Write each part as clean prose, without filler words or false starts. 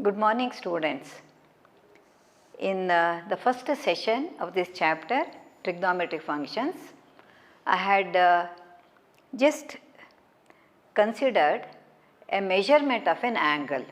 Good morning, students. In the first session of this chapter, trigonometric functions, I had just considered a measurement of an angle,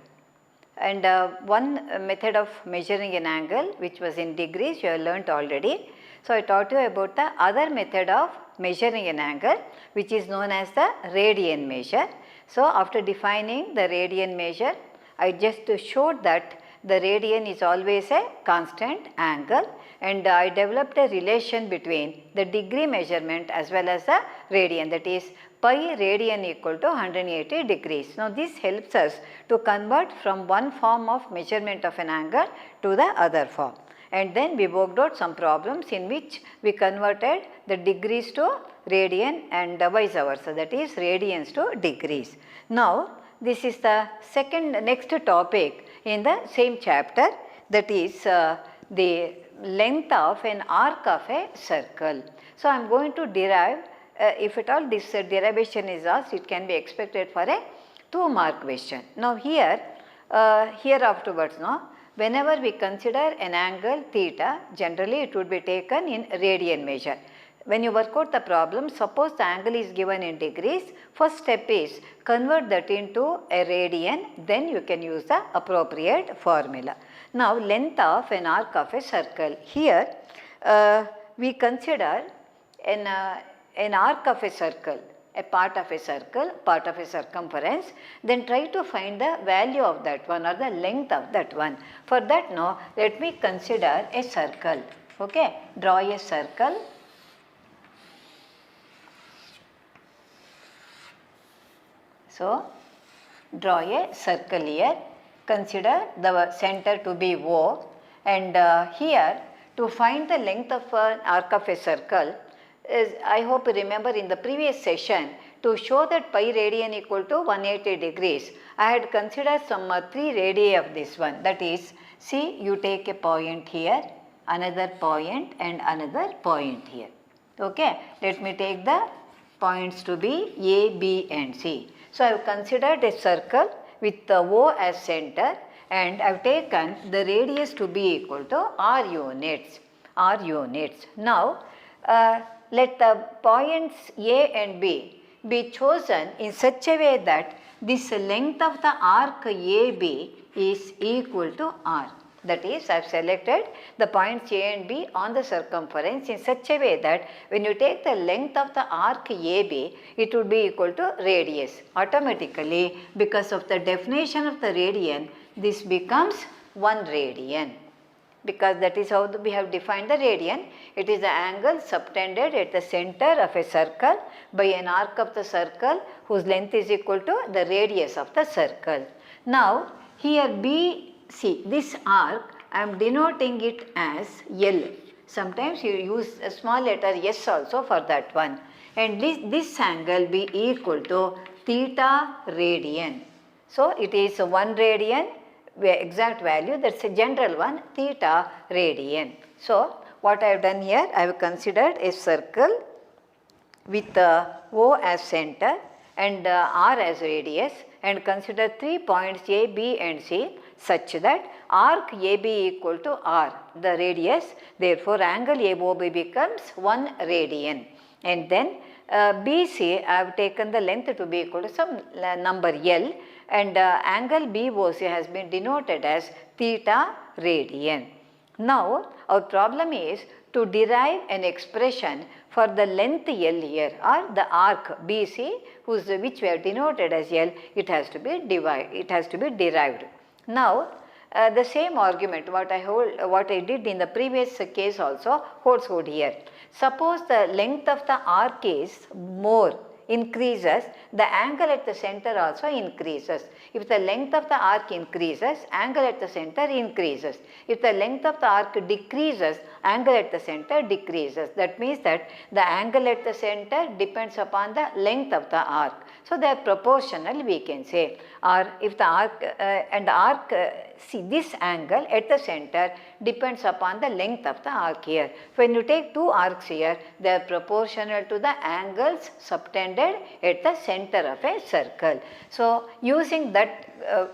and one method of measuring an angle which was in degrees you have learnt already. So, I taught you about the other method of measuring an angle which is known as the radian measure. So, after defining the radian measure, I just showed that the radian is always a constant angle, and I developed a relation between the degree measurement as well as the radian, that is pi radian equal to 180 degrees. Now, this helps us to convert from one form of measurement of an angle to the other form, and then we worked out some problems in which we converted the degrees to radian and vice versa, that is radians to degrees. Now, this is the next topic in the same chapter, that is the length of an arc of a circle. So, I am going to derive, if at all this derivation is asked, it can be expected for a 2-mark question. Now, here afterwards, whenever we consider an angle theta, generally it would be taken in radian measure. When you work out the problem, suppose the angle is given in degrees, first step is convert that into a radian, then you can use the appropriate formula. Now, length of an arc of a circle. Here we consider an arc of a circle, a part of a circle, part of a circumference, then try to find the value of that one or the length of that one. For that, now let me consider a circle. Okay, draw a circle. So, draw a circle here, consider the center to be O, and here to find the length of an arc of a circle, I hope you remember in the previous session, to show that pi radian equal to 180 degrees, I had considered some 3 radii of this one, that is, see, you take a point here, another point and another point here. Okay, let me take the points to be A, B and C. So, I have considered a circle with the O as center, and I have taken the radius to be equal to r units. Now, let the points A and B be chosen in such a way that this length of the arc AB is equal to r. That is, I have selected the points A and B on the circumference in such a way that when you take the length of the arc AB, it would be equal to radius. Automatically, because of the definition of the radian, this becomes 1 radian. Because that is how we have defined the radian. It is the angle subtended at the center of a circle by an arc of the circle whose length is equal to the radius of the circle. Now, here see this arc, I am denoting it as L. Sometimes you use a small letter S also for that one, and this angle be equal to theta radian. So, it is 1 radian, exact value, that is a general one, theta radian. So, what I have done here, I have considered a circle with O as center and R as radius, and consider 3 points A, B and C such that arc AB equal to R, the radius. Therefore, angle AOB becomes 1 radian, and then BC I have taken the length to be equal to some number L, and angle BOC has been denoted as theta radian. Now, our problem is to derive an expression for the length L here, or the arc BC which we have denoted as L, it has to be derived. Now, the same argument what I did in the previous case also holds good here. Suppose the length of the arc is increases, the angle at the center also increases. If the length of the arc increases, angle at the center increases. If the length of the arc decreases, angle at the center decreases. That means that the angle at the center depends upon the length of the arc. So, they are proportional, we can say, or if the arc see this angle at the center depends upon the length of the arc here. When you take 2 arcs here, they are proportional to the angles subtended at the center of a circle. So, using that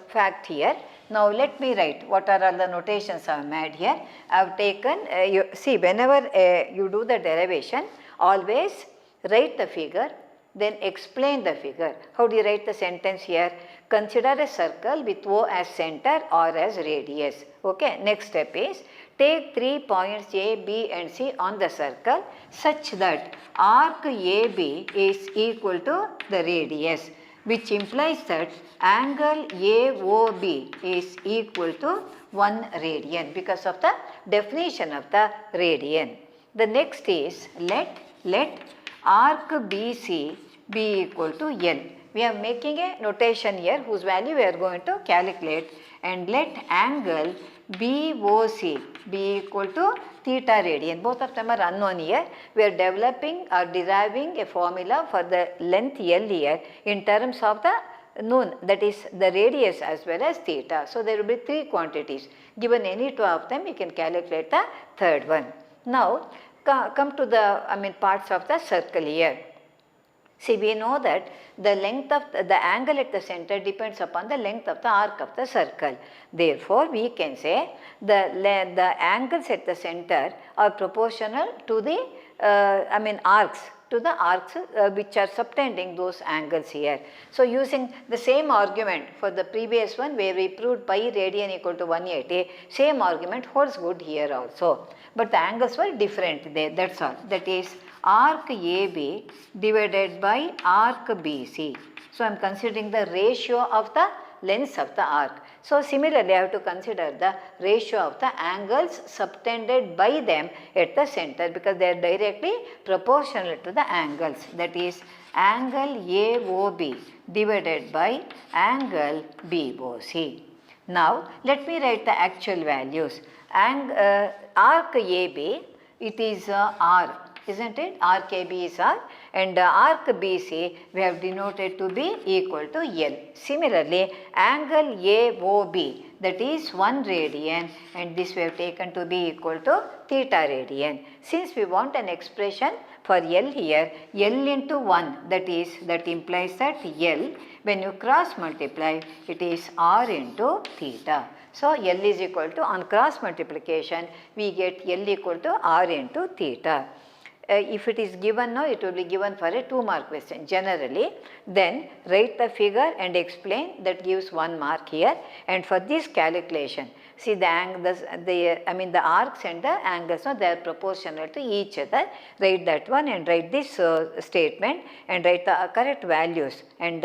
fact here, Now let me write what are all the notations I have made here. I have taken, you see whenever you do the derivation, always write the figure, then explain the figure. How do you write the sentence here? Consider a circle with O as center or as radius. Okay. Next step is take 3 points A, B and C on the circle such that arc AB is equal to the radius, which implies that angle AOB is equal to 1 radian because of the definition of the radian. The next is let arc BC be equal to L. We are making a notation here whose value we are going to calculate, and let angle BOC be equal to theta radian. Both of them are unknown here. We are developing or deriving a formula for the length L here in terms of the known, that is the radius as well as theta. So, there will be 3 quantities. Given any 2 of them, you can calculate the third one. Now, come to the parts of the circle here. See, we know that the length of the angle at the center depends upon the length of the arc of the circle. Therefore, we can say the angles at the center are proportional to the arcs, to the arcs which are subtending those angles here. So, using the same argument for the previous one where we proved pi radian equal to 180, same argument holds good here also. But the angles were different there, that is all. That is arc AB divided by arc BC. So, I am considering the ratio of the lengths of the arc. So, similarly, I have to consider the ratio of the angles subtended by them at the center because they are directly proportional to the angles. That is angle AOB divided by angle BOC. Now, let me write the actual values. Arc AB, it is R, isn't it? Arc AB is R, and arc BC we have denoted to be equal to L. Similarly, angle AOB, that is 1 radian, and this we have taken to be equal to theta radian. Since we want an expression for L here, L into 1, that implies that L, when you cross multiply, it is R into theta. So, L is equal to, on cross multiplication, we get L equal to R into theta. If it is given now, it will be given for a 2-mark question generally. Then write the figure and explain, that gives 1 mark here. And for this calculation, see the arcs and the angles, no, they are proportional to each other. Write that one and write this statement and write the correct values, and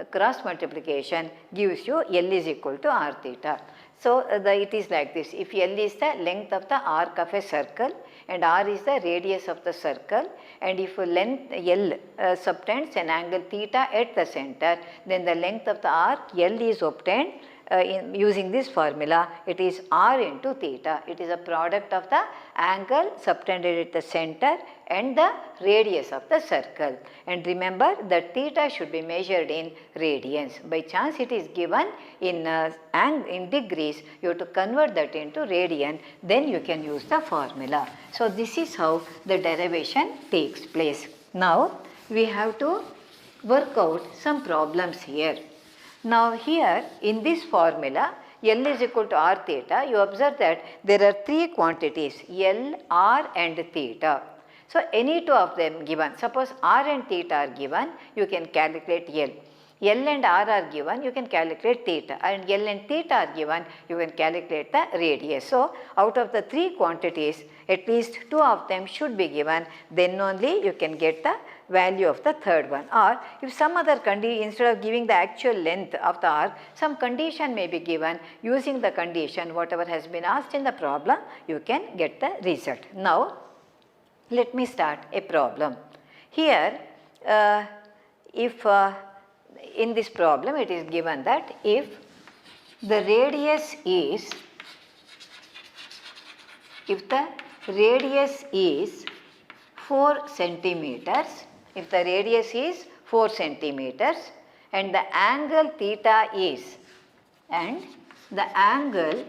cross multiplication gives you L is equal to R theta. So, it is like this. If L is the length of the arc of a circle and R is the radius of the circle, and if length L subtends an angle theta at the center, then the length of the arc L is obtained using this formula. It is R into theta. It is a product of the angle subtended at the center and the radius of the circle. And remember that theta should be measured in radians. By chance it is given in degrees, you have to convert that into radian, then you can use the formula. So, this is how the derivation takes place. Now, we have to work out some problems here. Now, here in this formula, L is equal to R theta, you observe that there are 3 quantities, L, R and theta. So, any 2 of them given, suppose R and theta are given, you can calculate L. L and R are given, you can calculate theta, and L and theta are given, you can calculate the radius. So, out of the 3 quantities, at least 2 of them should be given, then only you can get the value of the third one. Or if some other condition, instead of giving the actual length of the arc, some condition may be given, using the condition whatever has been asked in the problem, you can get the result. Now, let me start a problem. Here, in this problem it is given that if the radius is 4 centimeters, if the radius is 4 centimeters and the angle theta is, and the angle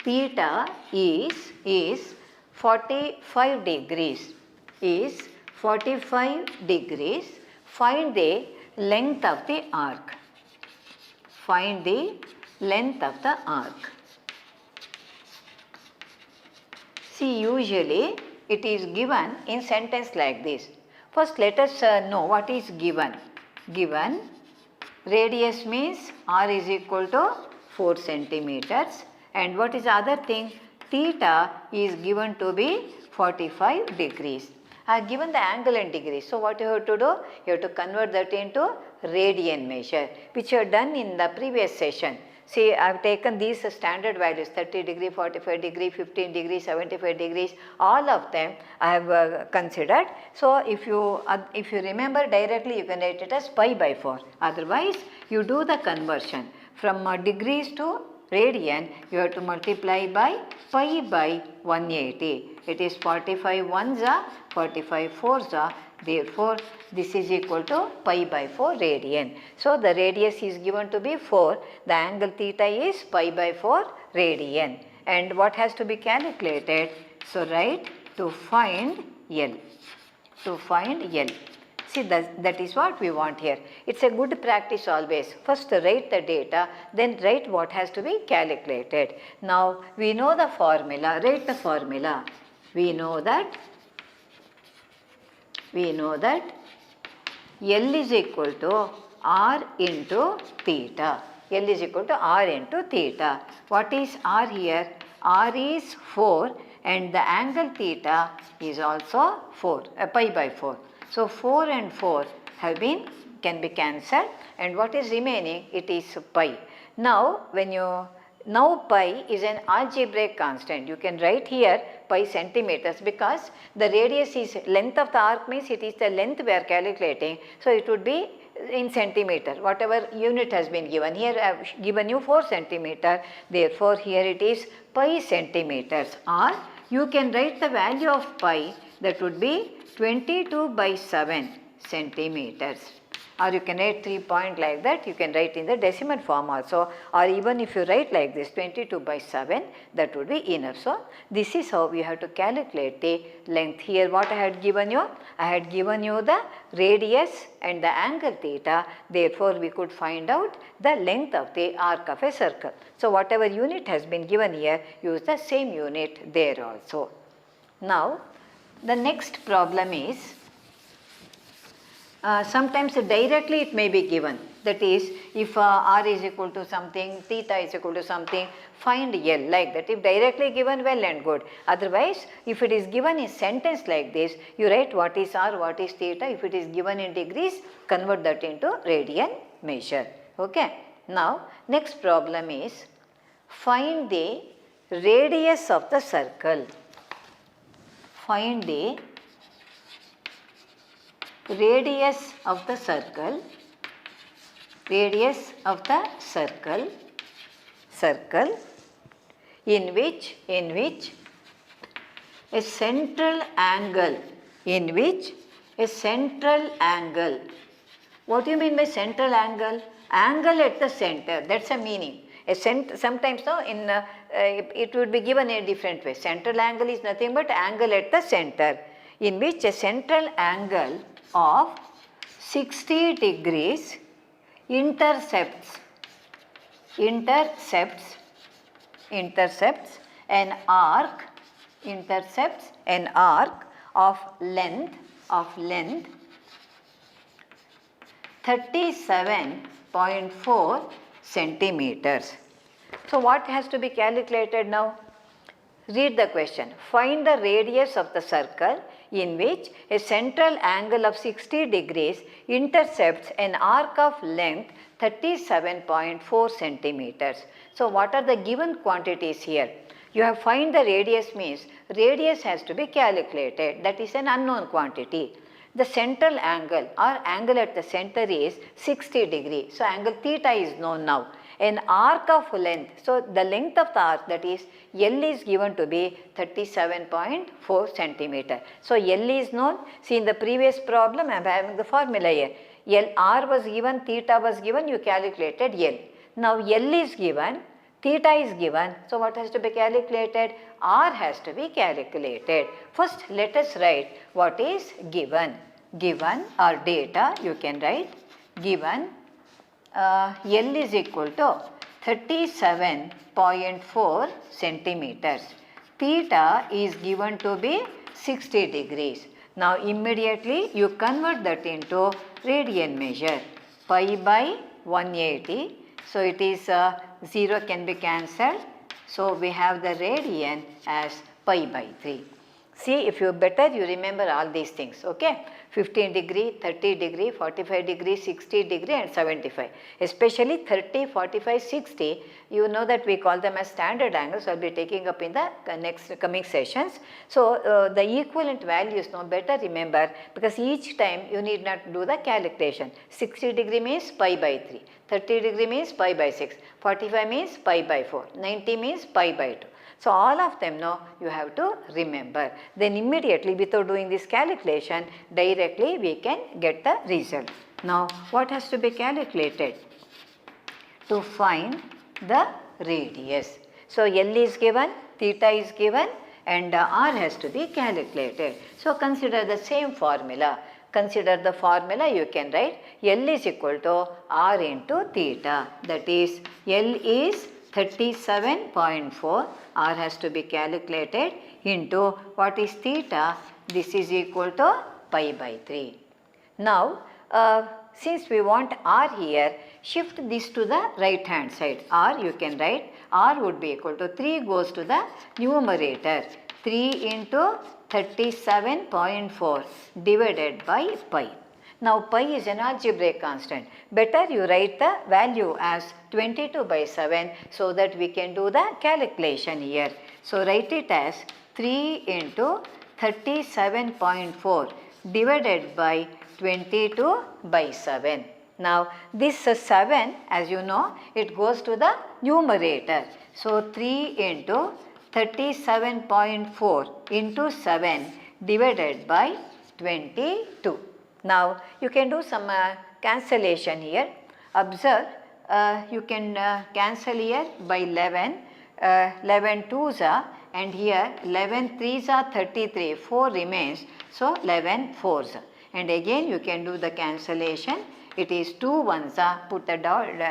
theta is 45 degrees, find the length of the arc. find the length of the arc. See, usually it is given in sentence like this. First, let us know what is given. Given radius means r is equal to 4 centimeters, and what is the other thing? Theta is given to be 45 degrees. I have given the angle in degrees. So, what you have to do? You have to convert that into radian measure, which you have done in the previous session. See, I have taken these standard values 30 degree, 45 degree, 15 degree, 75 degrees, all of them I have considered. So, if you remember directly, you can write it as pi by 4. Otherwise, you do the conversion from degrees to radian, you have to multiply by pi by 180. It is 45 ones are 45 fours are, therefore, this is equal to pi by 4 radian. So, the radius is given to be 4, the angle theta is pi by 4 radian. And what has to be calculated? So, write to find L, to find L. See, that is what we want here. It is a good practice always. First write the data, then write what has to be calculated. Now, we know the formula, write the formula. We know that L is equal to R into theta. L is equal to R into theta. What is R here? R is 4 and the angle theta is also 4, pi by 4. So, 4 and 4 can be cancelled, and what is remaining? It is pi. Now, pi is an algebraic constant. You can write here pi centimeters because the radius is length of the arc means it is the length we are calculating. So, it would be in centimeter, whatever unit has been given. Here I have given you 4 centimeter, therefore, here it is pi centimeters, or you can write the value of pi, that would be 22 by 7 centimeters, or you can write 3 point like that. You can write in the decimal form also, or even if you write like this 22 by 7, that would be enough. So, this is how we have to calculate the length. Here what I had given you? I had given you the radius and the angle theta, therefore, we could find out the length of the arc of a circle. So, whatever unit has been given here, use the same unit there also. Now, the next problem is, sometimes directly it may be given, that is, if r is equal to something, theta is equal to something, find L, like that. If directly given, well and good. Otherwise, if it is given in sentence like this, you write what is r, what is theta. If it is given in degrees, convert that into radian measure. Okay. Now, next problem is, find the radius of the circle. Find the radius of the circle, in which a central angle, what do you mean by central angle? Angle at the center, that is a meaning. Sometimes it would be given in a different way. Central angle is nothing but angle at the center, in which a central angle of 60 degrees intercepts an arc of length 37.4 centimeters. So, what has to be calculated now? Read the question. Find the radius of the circle in which a central angle of 60 degrees intercepts an arc of length 37.4 centimeters. So, what are the given quantities here? You have find the radius means radius has to be calculated, that is an unknown quantity. The central angle or angle at the center is 60 degrees. So, angle theta is known now. An arc of length, so the length of the arc, that is L is given to be 37.4 centimeter. So, L is known. See, in the previous problem I am having the formula here. R was given, theta was given, you calculated L. Now, L is given, theta is given. So, what has to be calculated? R has to be calculated. First, let us write what is given. Given or data, you can write given L is equal to 37.4 centimeters. Theta is given to be 60 degrees. Now immediately you convert that into radian measure. Pi by 180. So it is 0 can be cancelled. So we have the radian as pi by 3. See, if you better you remember all these things, okay? 15 degree, 30 degree, 45 degree, 60 degree and 75. Especially 30, 45, 60, you know that we call them as standard angles. I will be taking up in the next coming sessions. So, the equivalent values now better remember, because each time you need not do the calculation. 60 degree means pi by 3, 30 degree means pi by 6, 45 means pi by 4, 90 means pi by 2. So, all of them now you have to remember. Then immediately without doing this calculation, directly we can get the result. Now, what has to be calculated? To find the radius. So, L is given, theta is given and R has to be calculated. So, consider the same formula. Consider the formula, you can write L is equal to R into theta, that is L is 37.4, R has to be calculated into what is theta, this is equal to pi by 3. Now, since we want R here, shift this to the right hand side. R you can write, R would be equal to 3 goes to the numerator, 3 into 37.4 divided by pi. Now, pi is an algebraic constant. Better you write the value as 22 by 7 so that we can do the calculation here. So, write it as 3 into 37.4 divided by 22 by 7. Now, this 7, as you know, it goes to the numerator. So, 3 into 37.4 into 7 divided by 22. Now, you can do some cancellation here. Observe, you can cancel here by 11, 11 2s are, and here 11 3s are 33, 4 remains, so 11 4s. And again you can do the cancellation, it is 2 1s are, put the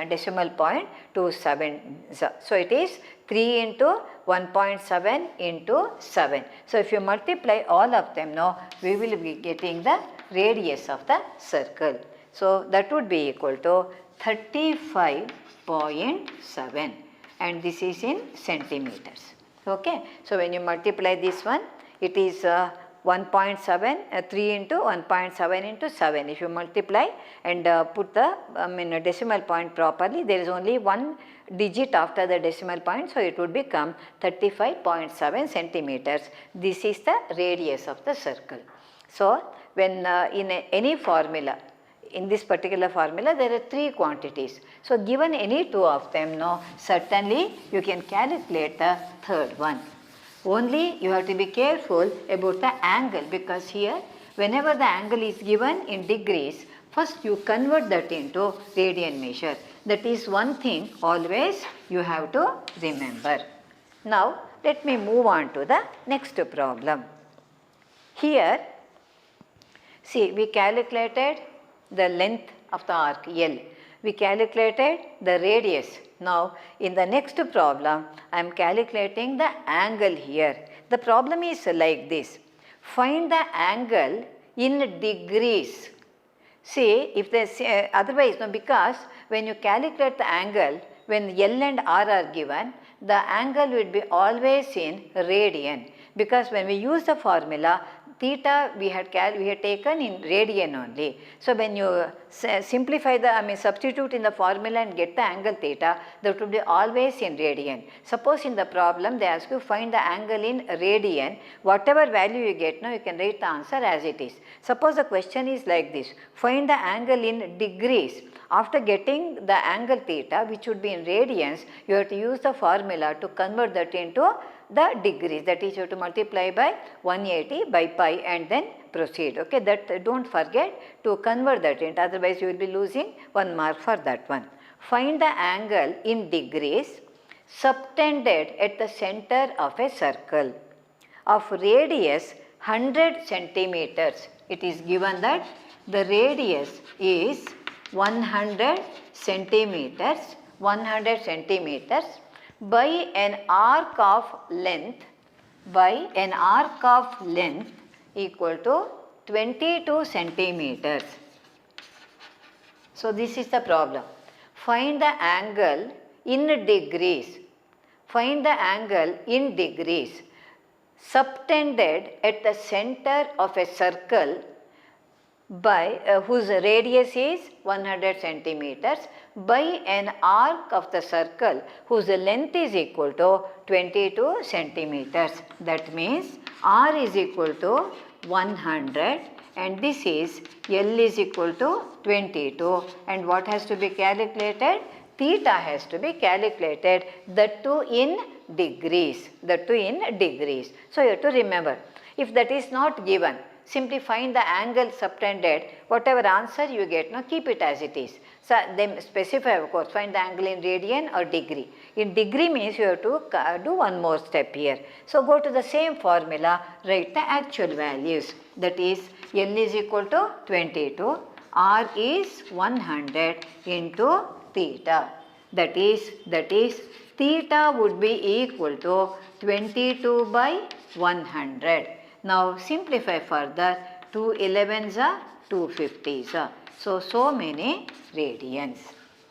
decimal point, 2 7s. So, it is 3 into 1.7 into 7. So, if you multiply all of them now, we will be getting the radius of the circle. So, that would be equal to 35.7 and this is in centimeters. Okay. So, when you multiply this one, it is 1.7, 3 into 1.7 into 7. If you multiply and put the decimal point properly, there is only one digit after the decimal point. So, it would become 35.7 centimeters. This is the radius of the circle. So, when in any formula, in this particular formula there are 3 quantities. So, given any 2 of them now, certainly you can calculate the third one. Only you have to be careful about the angle, because here whenever the angle is given in degrees, first you convert that into radian measure. That is one thing always you have to remember. Now, let me move on to the next problem. Here, see, we calculated the length of the arc L. We calculated the radius. Now, in the next problem, I am calculating the angle here. The problem is like this. Find the angle in degrees. See, if they otherwise, no, because when you calculate the angle, when L and R are given, the angle will be always in radian, because when we use the formula, theta we had taken in radian only. So, when you simplify the, substitute in the formula and get the angle theta, that would be always in radian. Suppose in the problem they ask you find the angle in radian, whatever value you get now, you can write the answer as it is. Suppose the question is like this, find the angle in degrees. After getting the angle theta, which would be in radians, you have to use the formula to convert that into the degrees, that is you have to multiply by 180 by pi and then proceed. Okay, that don't forget to convert that into, otherwise you will be losing 1 mark for that one. Find the angle in degrees subtended at the center of a circle of radius 100 centimeters. It is given that the radius is 100 centimeters, 100 centimeters by an arc of length equal to 22 centimeters. So this is the problem. Find the angle in degrees. Find the angle in degrees subtended at the center of a circle by whose radius is 100 centimeters by an arc of the circle whose length is equal to 22 centimeters. That means r is equal to 100 and this is L is equal to 22, and what has to be calculated? Theta has to be calculated, that too in degrees, So you have to remember, if that is not given, simply find the angle subtended, whatever answer you get, now keep it as it is. So then specify, of course, find the angle in radian or degree. In degree means you have to do one more step here. So go to the same formula, write the actual values, that is L is equal to 22, R is 100 into theta. That is theta would be equal to 22 by 100. Now simplify further, 2 11s are 250s. So many radians.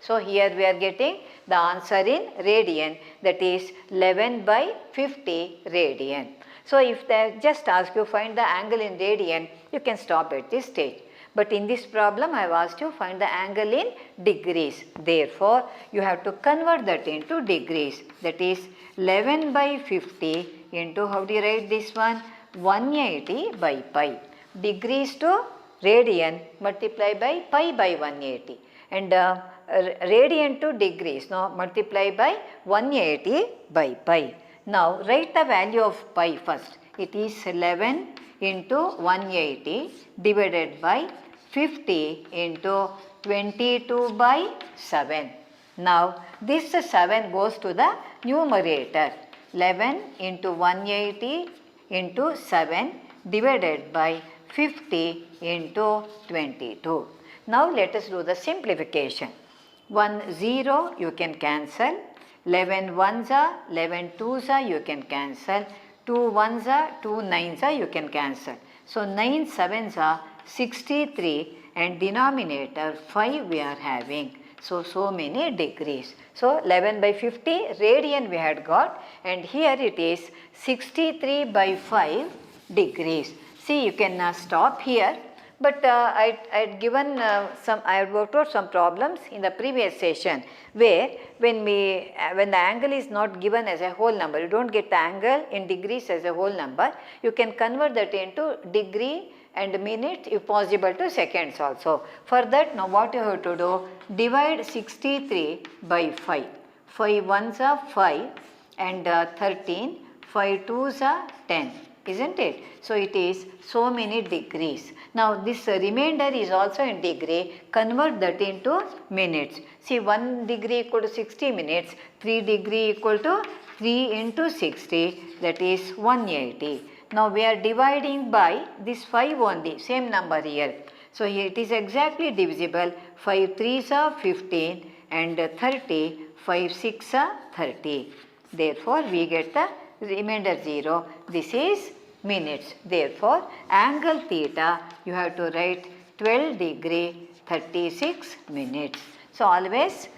So here we are getting the answer in radian, that is 11 by 50 radian. So if they just ask you find the angle in radian, you can stop at this stage. But in this problem I have asked you find the angle in degrees. Therefore, you have to convert that into degrees. That is 11 by 50 into, how do you write this one? 180 by pi. Degrees to radian multiply by pi by 180. And radian to degrees, now multiply by 180 by pi. Now write the value of pi first. It is 11 into 180 divided by 50 into 22 by 7. Now this 7 goes to the numerator. 11 into 180 into 7 divided by 50 into 22. Now let us do the simplification. 1 0 you can cancel, 11 ones are, 11 twos are, you can cancel, 2 ones are, 2 nines are, you can cancel. So 9 sevens are 63 and denominator 5 we are having. So many degrees. So 11 by 50 radian we had got, and here it is 63 by 5 degrees. See, you can stop here, but I had given I had worked out some problems in the previous session where when the angle is not given as a whole number, you don't get the angle in degrees as a whole number, you can convert that into degree and minutes if possible to seconds also. For that, now what you have to do, divide 63 by 5. 5 ones are 5 and 13, 5 twos are 10, isn't it? So it is so many degrees. Now this remainder is also in degree, convert that into minutes. See, 1 degree equal to 60 minutes, 3 degree equal to 3 into 60, that is 180. Now we are dividing by this 5 only, same number here. So here it is exactly divisible, 5 3s are 15 and 30, 5 6 are 30. Therefore we get the remainder 0, this is minutes. Therefore angle theta you have to write 12 degree 36 minutes. So always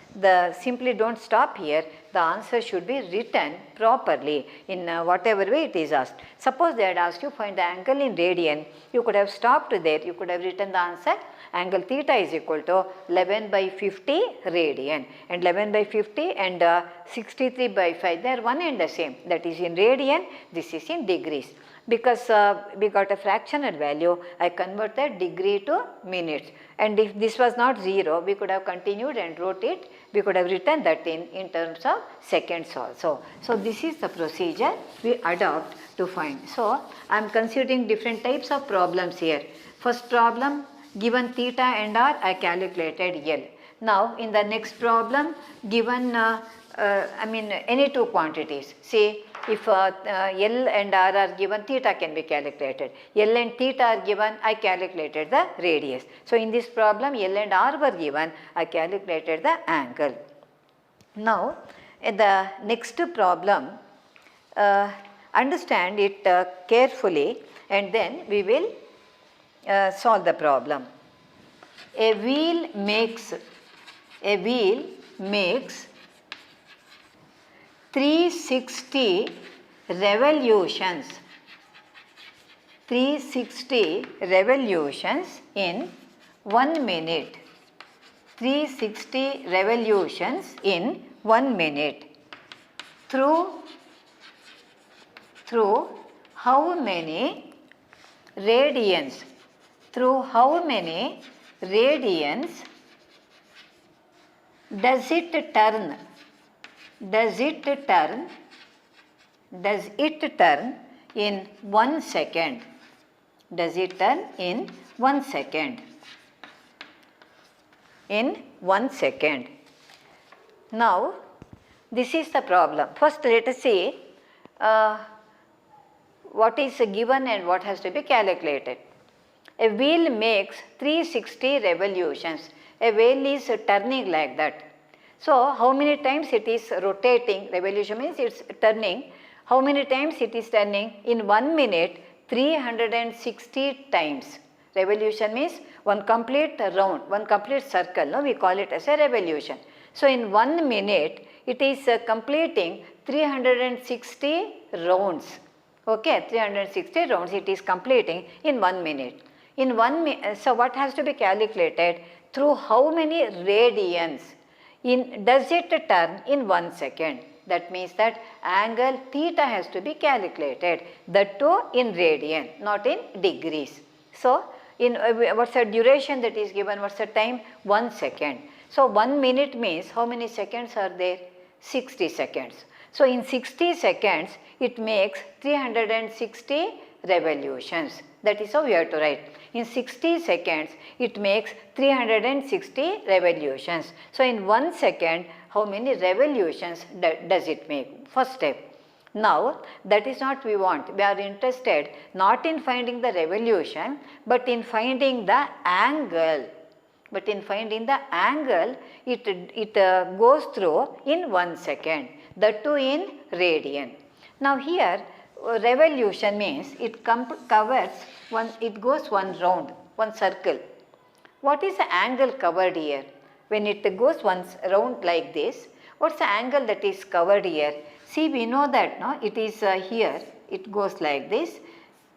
simply don't stop here, the answer should be written properly in whatever way it is asked. Suppose they had asked you find the angle in radian, you could have stopped there, you could have written the answer angle theta is equal to 11 by 50 radian, and 11 by 50 and 63 by 5, they are one and the same, that is in radian, this is in degrees. Because we got a fractional value, I converted degree to minutes, and if this was not 0, we could have continued and wrote it, we could have written that in terms of seconds also. So this is the procedure we adopt to find. So I am considering different types of problems here. First problem, given theta and r, I calculated L. Now in the next problem, given any two quantities, say if L and R are given, theta can be calculated. L and theta are given, I calculated the radius. So in this problem, L and R were given, I calculated the angle. Now, in the next problem, understand it carefully and then we will solve the problem. A wheel makes 360 revolutions. 360 revolutions in 1 minute. 360 revolutions in 1 minute. Through how many radians? Through how many radians does it turn? Does it turn in 1 second? Does it turn in 1 second? In 1 second. Now, this is the problem. First, let us see what is given and what has to be calculated. A wheel makes 360 revolutions. A wheel is turning like that. So, how many times it is rotating? Revolution means it is turning. How many times it is turning? In 1 minute, 360 times. Revolution means one complete round, one complete circle. No, we call it as a revolution. So, in 1 minute, it is completing 360 rounds. Okay, 360 rounds it is completing in 1 minute. In 1 minute, so what has to be calculated? Through how many radians? Does it turn in 1 second? That means that angle theta has to be calculated. That too in radian, not in degrees. So, in what's the duration that is given? What's the time? 1 second. So, 1 minute means how many seconds are there? 60 seconds. So, in 60 seconds, it makes 360 revolutions. That is how we have to write. In 60 seconds, it makes 360 revolutions. So, in 1 second, how many revolutions does it make? First step. Now, that is not we want. We are interested not in finding the revolution, but in finding the angle. But in finding the angle, it goes through in 1 second. That too in radian. Now, here revolution means it covers one, it goes one round, one circle. What is the angle covered here? When it goes once round like this, what's the angle that is covered here? See, we know that no, it is here, it goes like this.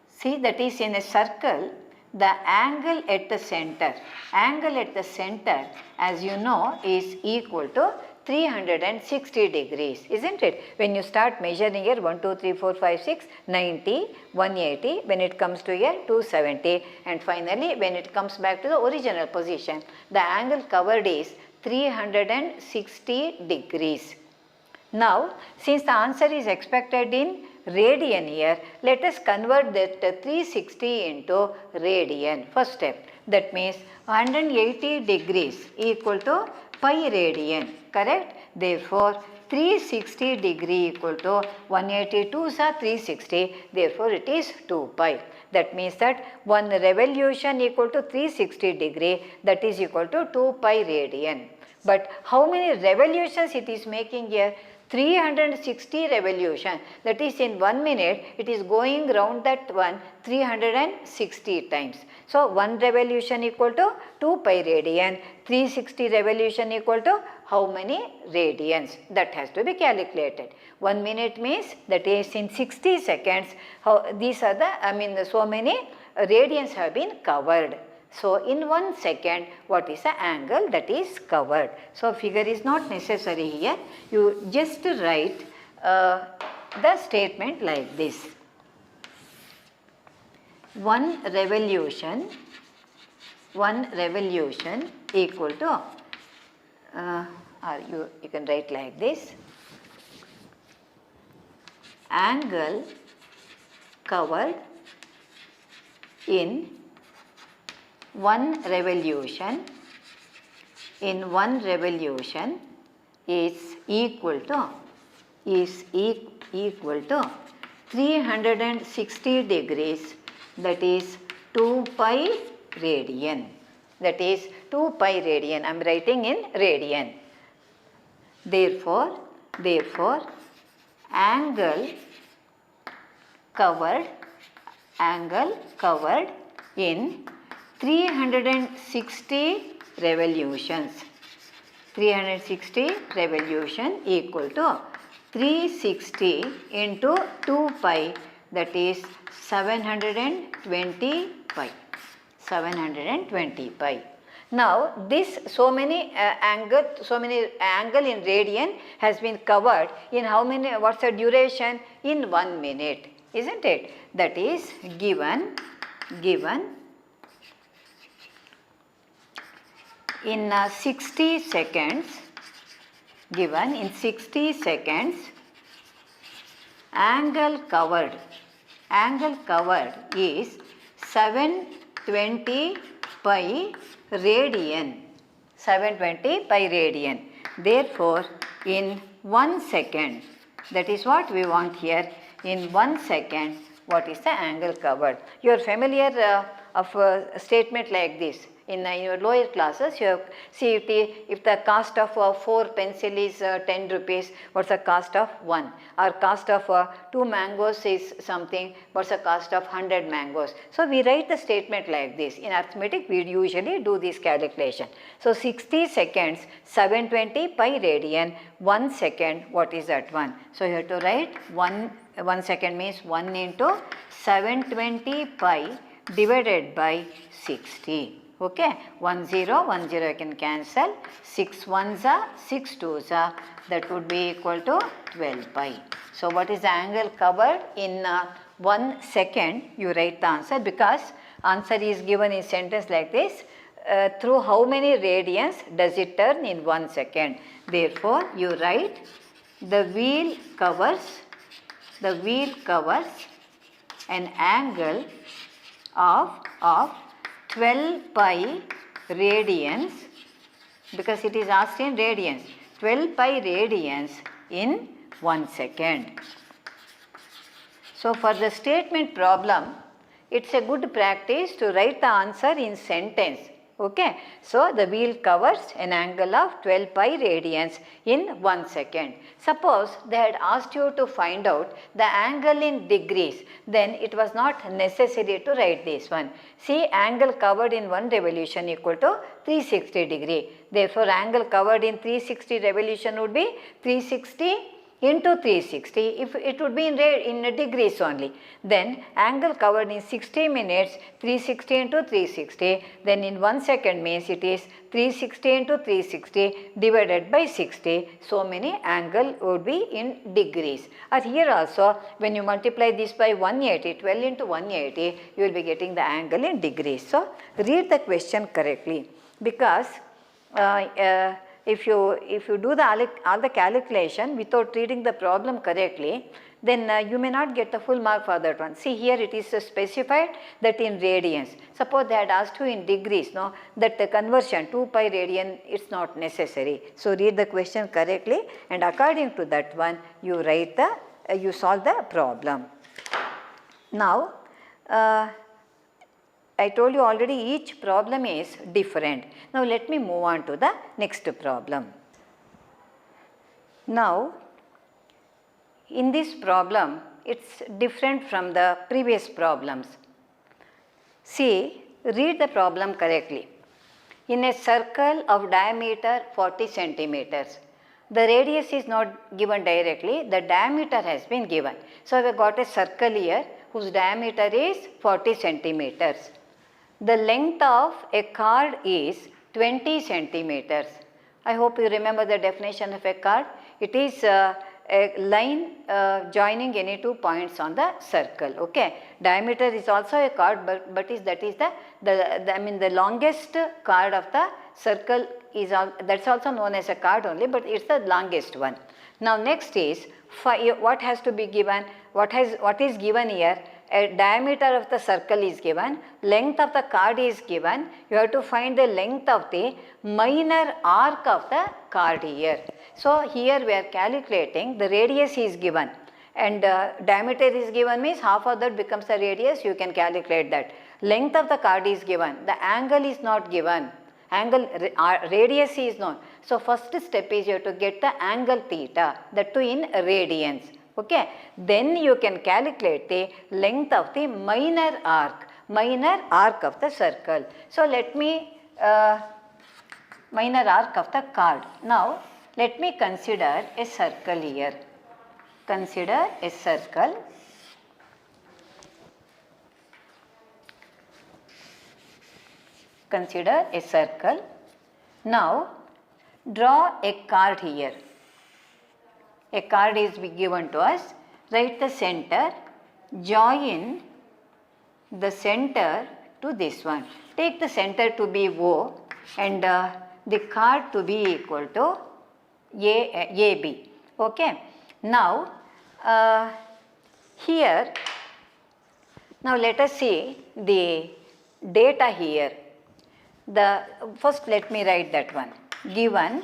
See, that is in a circle, the angle at the center. Angle at the center, as you know, is equal to 360 degrees, isn't it? When you start measuring here 1, 2, 3, 4, 5, 6, 90, 180, when it comes to here 270 and finally when it comes back to the original position, the angle covered is 360 degrees. Now, since the answer is expected in radian here, let us convert that 360 into radian. First step, that means 180 degrees equal to pi radian, correct? Therefore, 360 degree equal to 182 is 360, therefore it is 2 pi. That means that one revolution equal to 360 degree, that is equal to 2 pi radian. But how many revolutions it is making here? 360 revolution, that is in 1 minute it is going round that one 360 times. So, 1 revolution equal to 2 pi radian, 360 revolution equal to how many radians? That has to be calculated. 1 minute means that is in 60 seconds, these are the, so many radians have been covered. So, in 1 second, what is the angle that is covered? So, figure is not necessary here. You just write the statement like this. 1 revolution equal to, you can write like this, angle covered in 1 revolution is equal to is equal to 360 degrees, that is 2 pi radian. That is 2 pi radian. I am writing in radian. Therefore, angle covered in 360 revolutions. 360 revolution equal to 360 into 2 pi, that is 720 pi. 720 pi. Now this so many angle in radian has been covered in how many, what's the duration? In 1 minute, isn't it? That is given in 60 seconds, angle covered is 720 pi radian. 720 pi radian. Therefore, in 1 second, that is what we want here, in 1 second, what is the angle covered? You are familiar of a statement like this. In your lower classes, you see if the cost of 4 pencil is 10 rupees, what's the cost of 1? Or cost of 2 mangoes is something, what's the cost of 100 mangoes? So we write the statement like this. In arithmetic, we usually do this calculation. So 60 seconds, 720 pi radian, 1 second, what is that one? So you have to write 1 second means 1 into 720 pi divided by 60. Okay, 1 0 1 0 you can cancel, 6 1s are 6 2s are, that would be equal to 12 pi. So what is the angle covered in 1 second? You write the answer, because answer is given in sentence like this. Through how many radians does it turn in 1 second? Therefore, you write the wheel covers an angle of 12 pi radians, because it is asked in radians, 12 pi radians in 1 second. So for the statement problem, it's a good practice to write the answer in sentence. Okay. So the wheel covers an angle of 12 pi radians in 1 second. Suppose they had asked you to find out the angle in degrees, then it was not necessary to write this one. See, angle covered in 1 revolution equal to 360 degree. Therefore, angle covered in 360 revolution would be 360 into 360, if it would be in degrees only. Then angle covered in 60 minutes, 360 into 360, then in 1 second means it is 360 into 360 divided by 60. So many angle would be in degrees. Or here also, when you multiply this by 180, 12 into 180, you will be getting the angle in degrees. So read the question correctly, because if you do all the calculation without reading the problem correctly, then you may not get the full mark for that one. See, here it is specified that in radians. Suppose they had asked you in degrees, no, that the conversion 2 pi radian, it's not necessary. So read the question correctly, and according to that one, you write you solve the problem. Now, I told you already each problem is different. Now let me move on to the next problem. Now, in this problem, it's different from the previous problems. See, read the problem correctly. In a circle of diameter 40 centimeters, the radius is not given directly, the diameter has been given. So we got a circle here whose diameter is 40 centimeters. The length of a chord is 20 centimeters. I hope you remember the definition of a chord. It is a line joining any 2 points on the circle. Okay. Diameter is also a chord, but that is the longest chord of the circle is that's also known as a chord only, but it's the longest one. Now next is what has to be given? What is given here? A diameter of the circle is given, length of the chord is given, you have to find the length of the minor arc of the chord here. So here we are calculating the radius is given and diameter is given means half of that becomes the radius, you can calculate that. Length of the card is given, the angle is not given, radius is known. So first step is you have to get the angle theta, that too in radians. Okay. Then you can calculate the length of the minor arc of the circle. So let me minor arc of the card. Now let me consider a circle here. Consider a circle. Consider a circle. Now draw a card here. A card is given to us. Write the center. Join the center to this one. Take the center to be O and the card to be equal to AB. Okay. Now here, now let us see the data here. First let me write that one. Given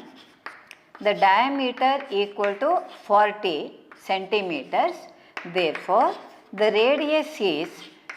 the diameter equal to 40 centimeters, therefore the radius is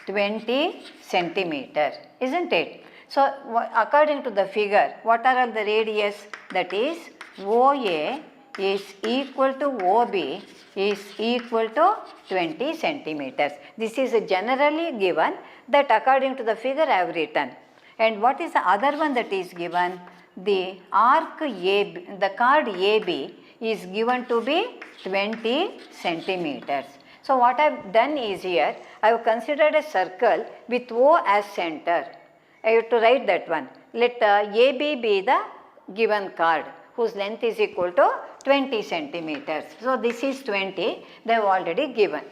20 centimeters, isn't it? So according to the figure, what are all the radius? That is OA is equal to OB is equal to 20 centimeters. This is generally given, that according to the figure I have written. And what is the other one that is given? The arc AB, the card AB is given to be 20 centimeters. So what I have done is here, I have considered a circle with O as center. I have to write that one. Let AB be the given card whose length is equal to 20 centimeters. So this is 20, they have already given.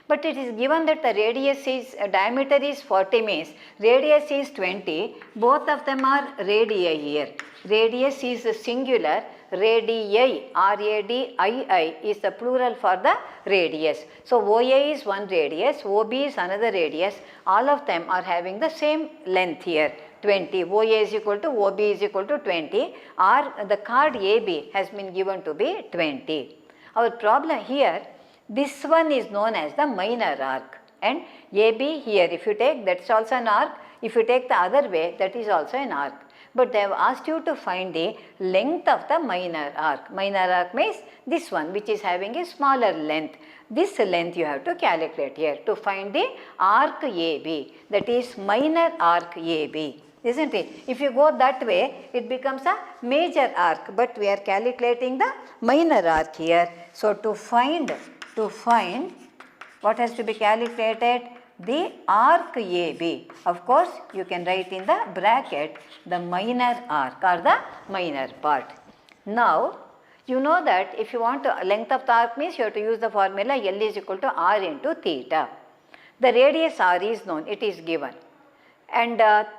But it is given that the radius is, diameter is 40 means radius is 20, both of them are radii here. Radius is the singular, radii, R-A-D-I-I is the plural for the radius. So OA is one radius, OB is another radius, all of them are having the same length here. 20, OA is equal to OB is equal to 20, or the card AB has been given to be 20. Our problem here, this one is known as the minor arc, and AB here if you take, that's also an arc, if you take the other way, that is also an arc. But they have asked you to find the length of the minor arc. Minor arc means this one which is having a smaller length. This length you have to calculate here to find the arc AB, that is minor arc AB. Isn't it? If you go that way, it becomes a major arc, but we are calculating the minor arc here. So to find what has to be calculated? The arc AB. Of course, you can write in the bracket the minor arc or the minor part. Now, you know that if you want to length of the arc means you have to use the formula L is equal to R into theta. The radius R is known, it is given, and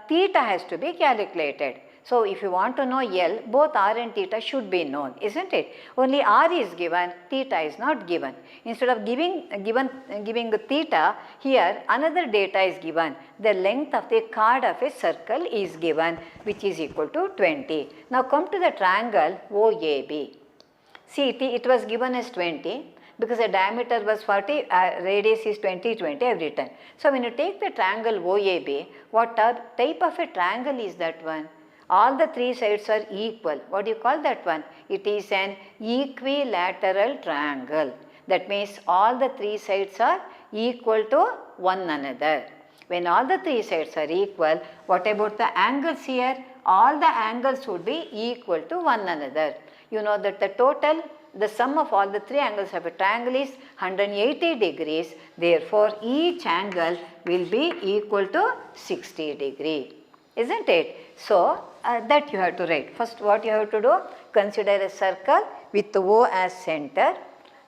theta has to be calculated. So if you want to know L, both R and theta should be known, isn't it? Only R is given, theta is not given. Instead of giving the theta, here another data is given. The length of the card of a circle is given, which is equal to 20. Now come to the triangle OAB. See, it was given as 20 because the diameter was 40, radius is 20, 20 I have written. So when you take the triangle OAB, what type of a triangle is that one? All the three sides are equal. What do you call that one? It is an equilateral triangle. That means all the three sides are equal to one another. When all the three sides are equal, what about the angles here? All the angles would be equal to one another. You know that the sum of all the three angles of a triangle is 180 degrees. Therefore, each angle will be equal to 60 degrees. Isn't it? So, that you have to write. First what you have to do? Consider a circle with O as center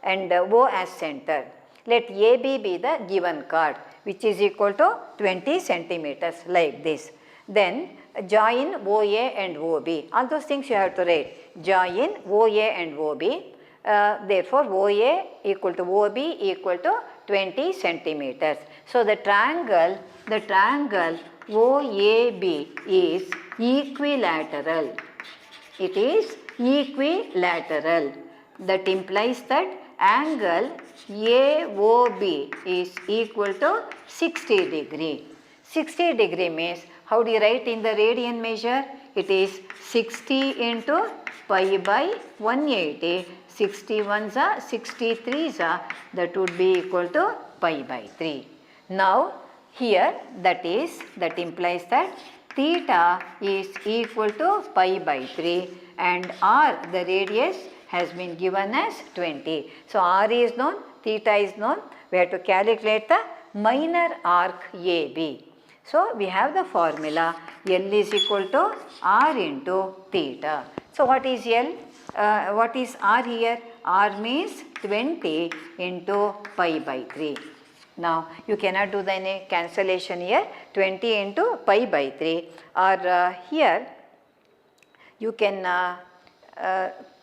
and O as center. Let AB be the given card, which is equal to 20 centimeters like this. Then join OA and OB. All those things you have to write. Join OA and OB. Therefore, OA equal to OB equal to 20 centimeters. So, the triangle OAB is equilateral. It is equilateral. that implies that angle AOB is equal to 60 degree. 60 degree means, how do you write in the radian measure? It is 60 into pi by 180. 61s are 63s are, that would be equal to pi by 3. Now here that implies that theta is equal to pi by 3 and r, the radius, has been given as 20. So r is known, theta is known. We have to calculate the minor arc AB. So we have the formula L is equal to r into theta. So what is L? What is r here? R means 20 into pi by 3. Now you cannot do any cancellation here. 20 into pi by 3, or here you can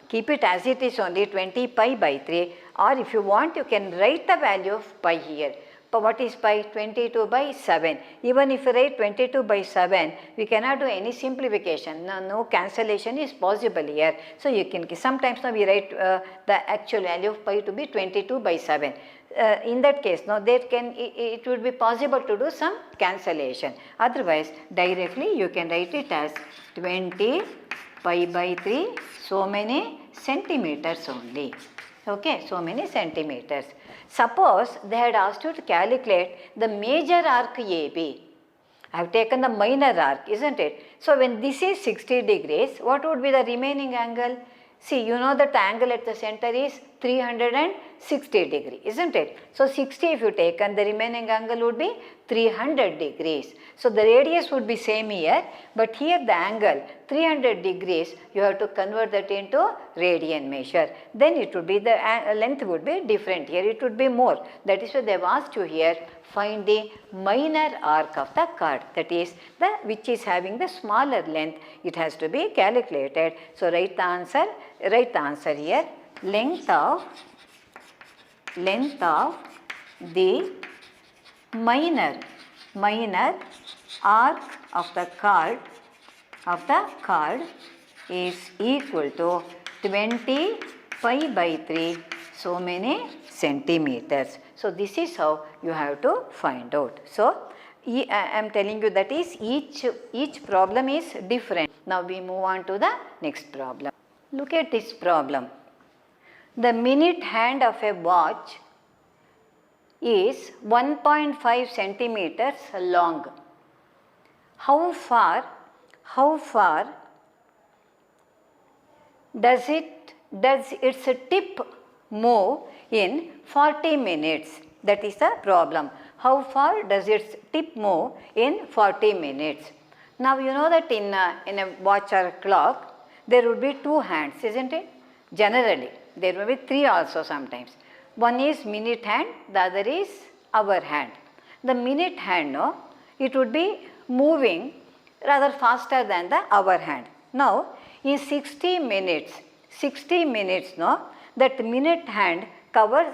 keep it as it is only, 20 pi by 3, or if you want you can write the value of pi here. But what is pi? 22 by 7. Even if you write 22 by 7, we cannot do any simplification. No cancellation is possible here. So you can, sometimes we write the actual value of pi to be 22 by 7. In that case, it would be possible to do some cancellation. Otherwise, directly you can write it as 20 pi by 3, so many centimeters only. Okay, so many centimeters. Suppose they had asked you to calculate the major arc AB. I have taken the minor arc, isn't it? So when this is 60 degrees, what would be the remaining angle? See, you know that the angle at the center is 360 degree, isn't it? So 60 if you take, and the remaining angle would be 300 degrees. So the radius would be same here, but here the angle 300 degrees, you have to convert that into radian measure. Then it would be, the length would be different here, it would be more. That is why they have asked you here, find the minor arc of the chord, that is the which is having the smaller length, it has to be calculated. So write the answer here, length of the minor arc of the chord is equal to 20 pi by 3, so many centimeters. So this is how you have to find out. So I am telling you that is each problem is different. Now we move on to the next problem. Look at this problem. The minute hand of a watch is 1.5 centimeters long. How far does its tip move in 40 minutes? That is the problem. How far does its tip move in 40 minutes? Now you know that in a watch or clock there would be two hands, isn't it? Generally there will be three also sometimes. One is minute hand, the other is hour hand. The minute hand, no, it would be moving rather faster than the hour hand. Now in 60 minutes, no, that minute hand covers,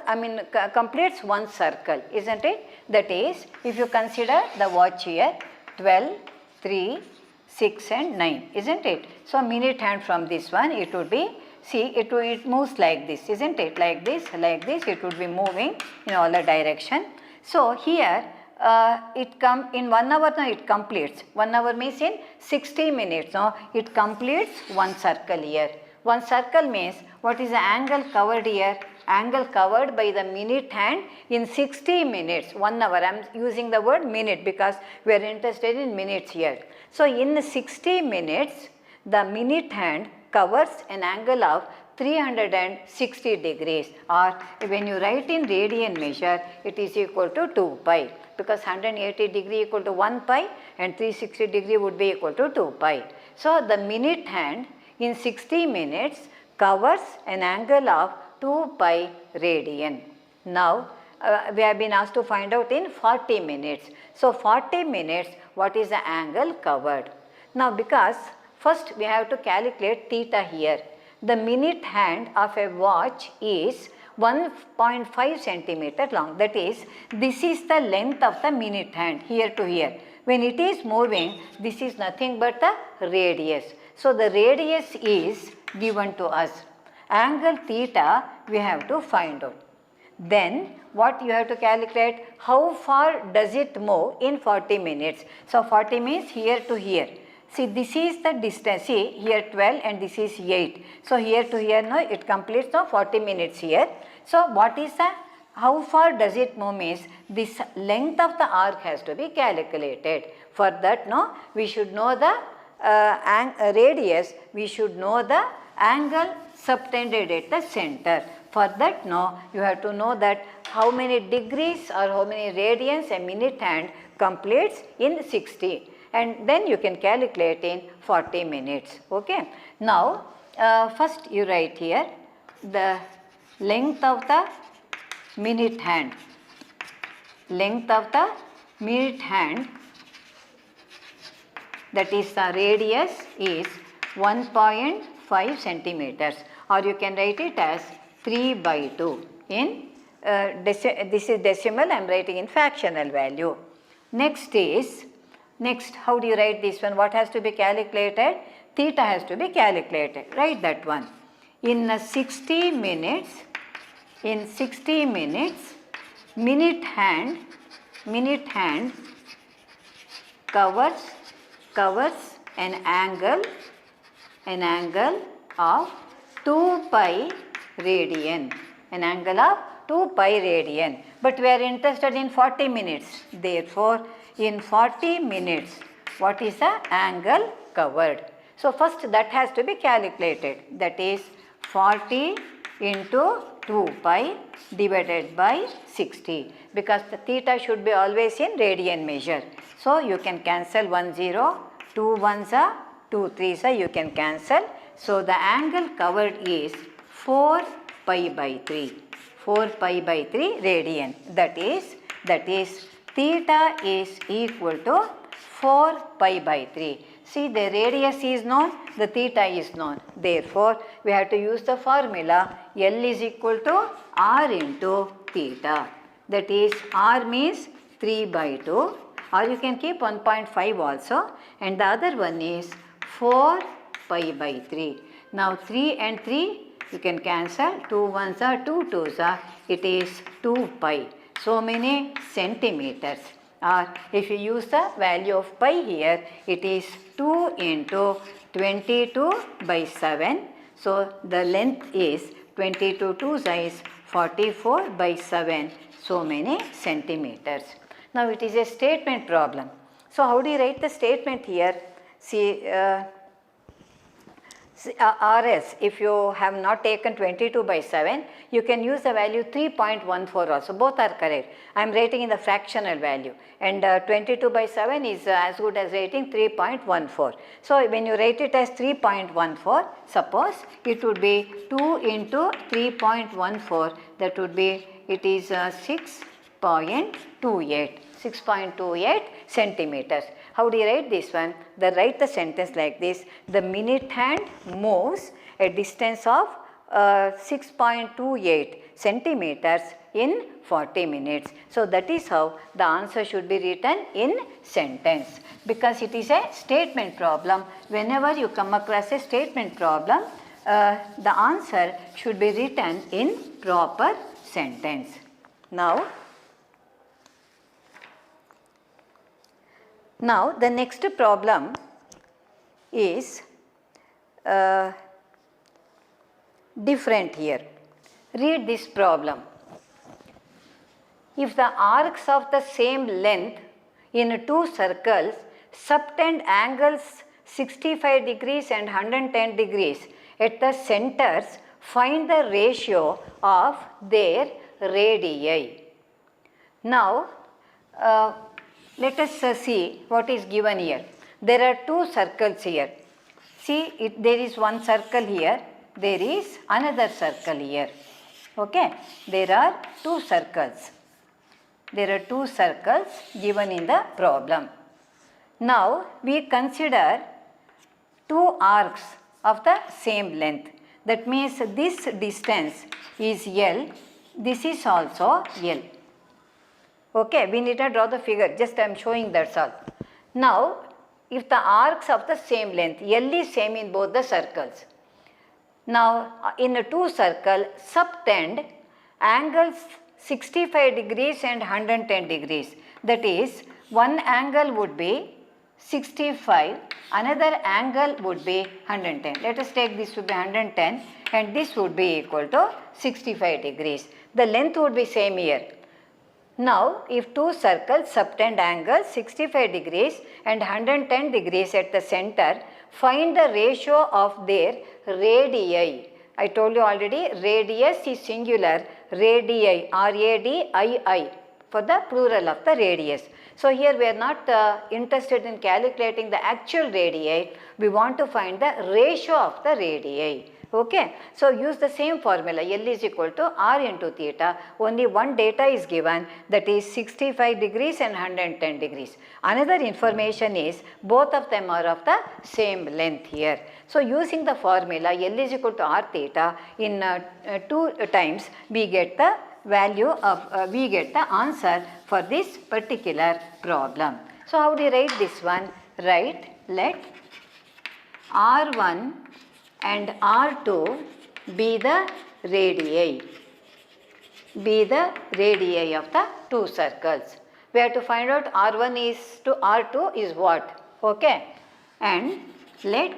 completes one circle, isn't it? That is, if you consider the watch here, 12, 3, 6 and 9, isn't it? So minute hand from this one, it would be, see, it moves like this, isn't it? Like this, it would be moving in all the direction. So here it come in 1 hour, now it completes. 1 hour means in 60 minutes, now it completes one circle here. One circle means what is the angle covered here? Angle covered by the minute hand in 60 minutes, 1 hour. I am using the word minute because we are interested in minutes here. So in 60 minutes, the minute hand covers an angle of 360 degrees, or when you write in radian measure, it is equal to 2 pi, because 180 degree equal to 1 pi and 360 degree would be equal to 2 pi. So the minute hand in 60 minutes covers an angle of 2 pi radian. Now we have been asked to find out in 40 minutes. So 40 minutes, what is the angle covered? Now because first we have to calculate theta here. The minute hand of a watch is 1.5 centimeter long. That is, this is the length of the minute hand here to here. When it is moving, this is nothing but the radius. So the radius is given to us. angle theta we have to find out. Then what you have to calculate, how far does it move in 40 minutes. So 40 means here to here. See, this is the distance. See, here 12 and this is 8. So here to here, no, it completes the 40 minutes here. So what is the, how far does it move means this length of the arc has to be calculated. For that, no, we should know the radius, we should know the angle subtended at the center. For that, no, you have to know that how many degrees or how many radians a minute hand completes in 60, and then you can calculate in 40 minutes. Okay. Now, first you write here the length of the minute hand. Length of the minute hand, that is the radius, is 1.5 centimeters, or you can write it as 3/2 in this is decimal, I am writing in fractional value. Next is, next how do you write this one? What has to be calculated? Theta has to be calculated. Write that one. In 60 minutes, minute hand covers an angle of 2 pi radian. An angle of 2 pi radian. But we are interested in 40 minutes. Therefore, in 40 minutes, what is the angle covered? So first that has to be calculated. That is 40 into 2 pi divided by 60, because the theta should be always in radian measure. So you can cancel 1 0, 2 1s are 2 3s are, you can cancel. So the angle covered is 4 pi by 3. 4 pi by 3 radian. That is theta is equal to 4 pi by 3. See, the radius is known, the theta is known. Therefore, we have to use the formula L is equal to R into theta. That is, R means 3/2, or you can keep 1.5 also, and the other one is 4 pi by 3. Now 3 and 3 you can cancel, 2 1s are 2 2s are, it is 2 pi. So many centimeters. Or if you use the value of pi here, it is 2 into 22/7. So the length is 22 2s is 44/7. So many centimeters. Now it is a statement problem. So how do you write the statement here? See, RS, if you have not taken 22/7, you can use the value 3.14 also. Both are correct. I am writing in the fractional value, and 22/7 is as good as writing 3.14. So when you write it as 3.14, suppose it would be 2 into 3.14, that would be, it is 6.28 centimeters. How do you write this one? Write the sentence like this: the minute hand moves a distance of 6.28 centimeters in 40 minutes. So that is how the answer should be written in sentence, because it is a statement problem. Whenever you come across a statement problem, the answer should be written in proper sentence. Now the next problem is different here. Read this problem. If the arcs of the same length in two circles subtend angles 65 degrees and 110 degrees at the centers, find the ratio of their radii. Now, let us see what is given here. There are two circles here. See, there is one circle here, there is another circle here. Okay, there are two circles. There are two circles given in the problem. Now, we consider two arcs of the same length. That means this distance is L, this is also L. Okay, we need to draw the figure, just I am showing, that's all. Now, if the arcs of the same length, L is same in both the circles. Now, in a two circle, subtend angles 65 degrees and 110 degrees. That is, one angle would be 65, another angle would be 110. Let us take this would be 110 and this would be equal to 65 degrees. The length would be same here. Now, if two circles subtend angles 65 degrees and 110 degrees at the center, find the ratio of their radii. I told you already, radius is singular, radii, R-A-D-I-I, for the plural of the radius. So, here we are not interested in calculating the actual radii, we want to find the ratio of the radii. Okay. So, use the same formula, L is equal to R into theta, only one data is given, that is 65 degrees and 110 degrees. Another information is both of them are of the same length here. So, using the formula L is equal to R theta in 2 times, we get the value of, we get the answer for this particular problem. So, how do you write this one? Write, let R1 and R2 be the radii, of the two circles. We have to find out R1 is to R2 is what, okay, and let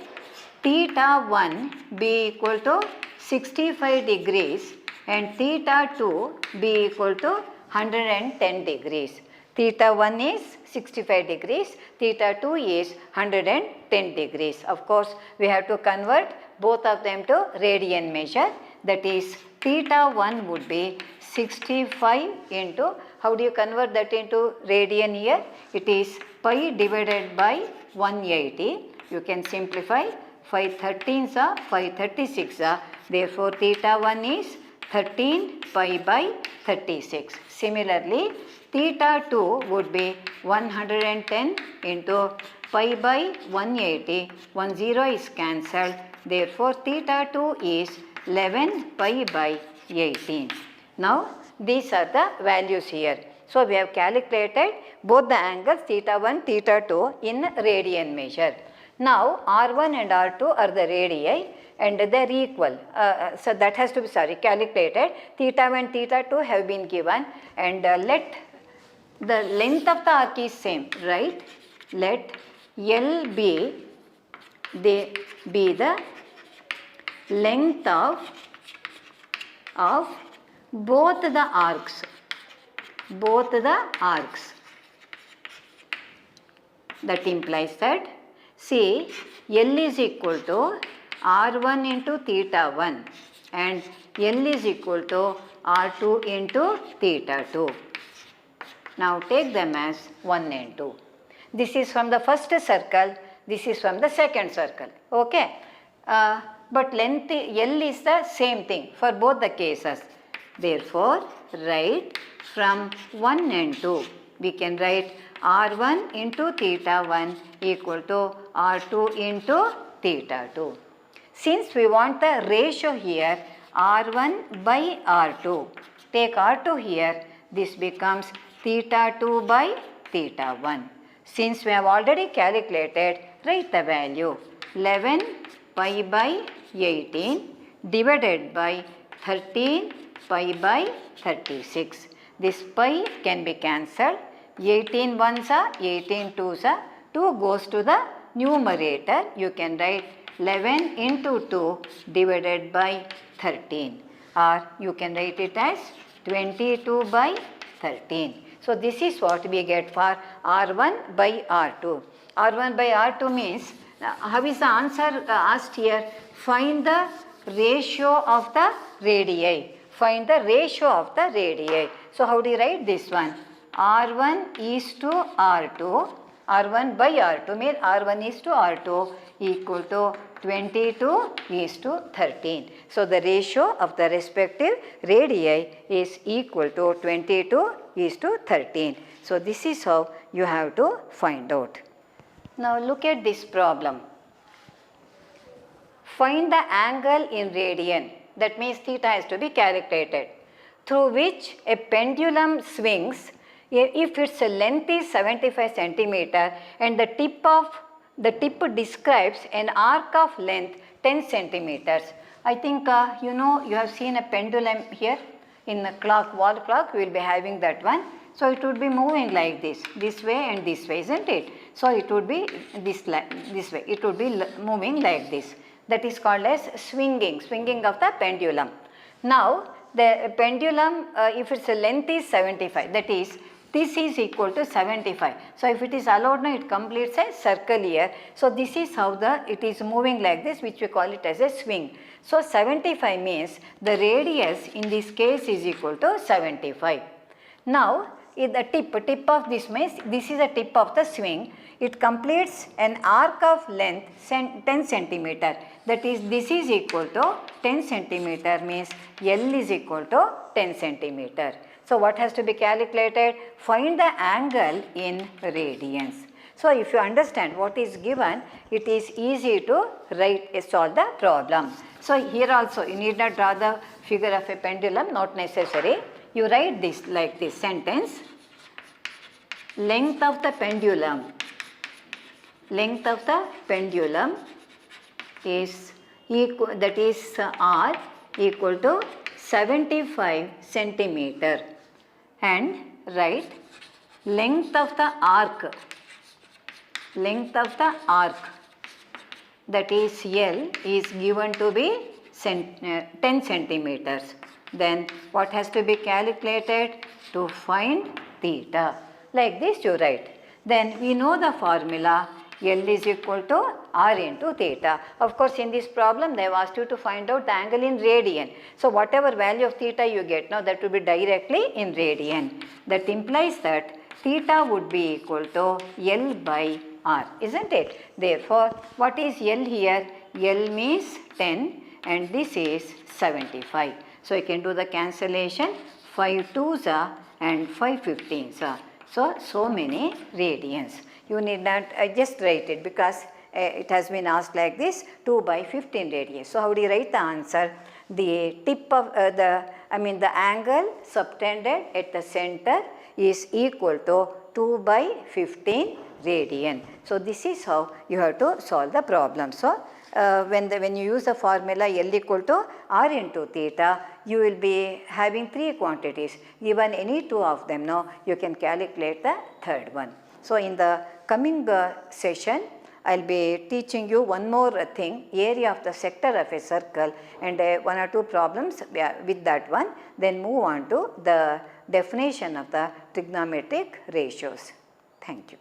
theta 1 be equal to 65 degrees and theta 2 be equal to 110 degrees. Theta 1 is 65 degrees, theta 2 is 110 degrees. Of course, we have to convert both of them to radian measure, that is theta 1 would be 65 into, how do you convert that into radian here? It is pi divided by 180. You can simplify, 5 13s are 5 36 are, therefore theta 1 is 13 pi by 36. Similarly, theta 2 would be 110 into pi by 180, 10 is cancelled, therefore theta 2 is 11 pi by 18. Now, these are the values here. So, we have calculated both the angles theta 1, theta 2 in radian measure. Now, R1 and R2 are the radii and they are equal. So, that has to be calculated. Theta 1 and theta 2 have been given, and let the length of the arc is same, right? Let L be the length of both the arcs. That implies that, see, L is equal to R1 into theta 1 and L is equal to R2 into theta 2. Now, take them as 1 and 2. This is from the first circle, this is from the second circle, okay. But length L is the same thing for both the cases. Therefore, write from 1 and 2, we can write R1 into theta 1 equal to R2 into theta 2. Since we want the ratio here, R1 by R2, take R2 here, this becomes theta 2 by theta 1. Since we have already calculated, write the value 11 pi by 18 divided by 13 pi by 36. This pi can be cancelled, 18 ones are 18 twos are, 2 goes to the numerator, you can write 11 into 2 divided by 13, or you can write it as 22 by 13. So, this is what we get for R1 by R2. R1 by R2 means, how is the answer asked here? Find the ratio of the radii. Find the ratio of the radii. So, how do you write this one? R1 is to R2, R1 by R2 means R1 is to R2 equal to 22 is to 13. So, the ratio of the respective radii is equal to 22 is to 13. So, this is how you have to find out. Now, look at this problem. Find the angle in radian, that means theta has to be calculated, through which a pendulum swings if its length is 75 centimeter and the tip describes an arc of length 10 centimeters. I think you know, you have seen a pendulum here in the clock, wall clock, we will be having that one. So it would be moving like this way and this way, isn't it? So it would be this way, it would be moving like this. That is called as swinging of the pendulum. Now the pendulum, if its length is 75, that is this is equal to 75. So if it is allowed now, it completes a circle here. So this is how it is moving like this, which we call it as a swing. So 75 means the radius in this case is equal to 75. Now the tip of this means this is a tip of the swing. It completes an arc of length 10 centimeter. That is, this is equal to 10 centimeter means L is equal to 10 centimeter. So what has to be calculated? Find the angle in radians. So if you understand what is given, it is easy to solve the problem. So here also you need not draw the figure of a pendulum, not necessary. You write this like this sentence: length of the pendulum is equal, that is R equal to 75 centimeter, and write length of the arc, that is L, is given to be 10 centimeters. Then what has to be calculated? To find theta. Like this you write. Then we know the formula, L is equal to R into theta. Of course, in this problem they have asked you to find out the angle in radian. So whatever value of theta you get now, that will be directly in radian. That implies that theta would be equal to L by R, isn't it? Therefore, what is L here? L means 10 and this is 75. So you can do the cancellation, 5 2s and 5 15s. So many radians. You need not just write it, because it has been asked like this, 2 by 15 radians. So how do you write the answer? The tip of the angle subtended at the center is equal to 2 by 15 radian. So this is how you have to solve the problem. So when you use the formula L equal to R into theta, you will be having 3 quantities. Given any 2 of them now, you can calculate the third one. So in the coming session, I will be teaching you one more thing, area of the sector of a circle, and 1 or 2 problems with that one. Then move on to the definition of the trigonometric ratios. Thank you.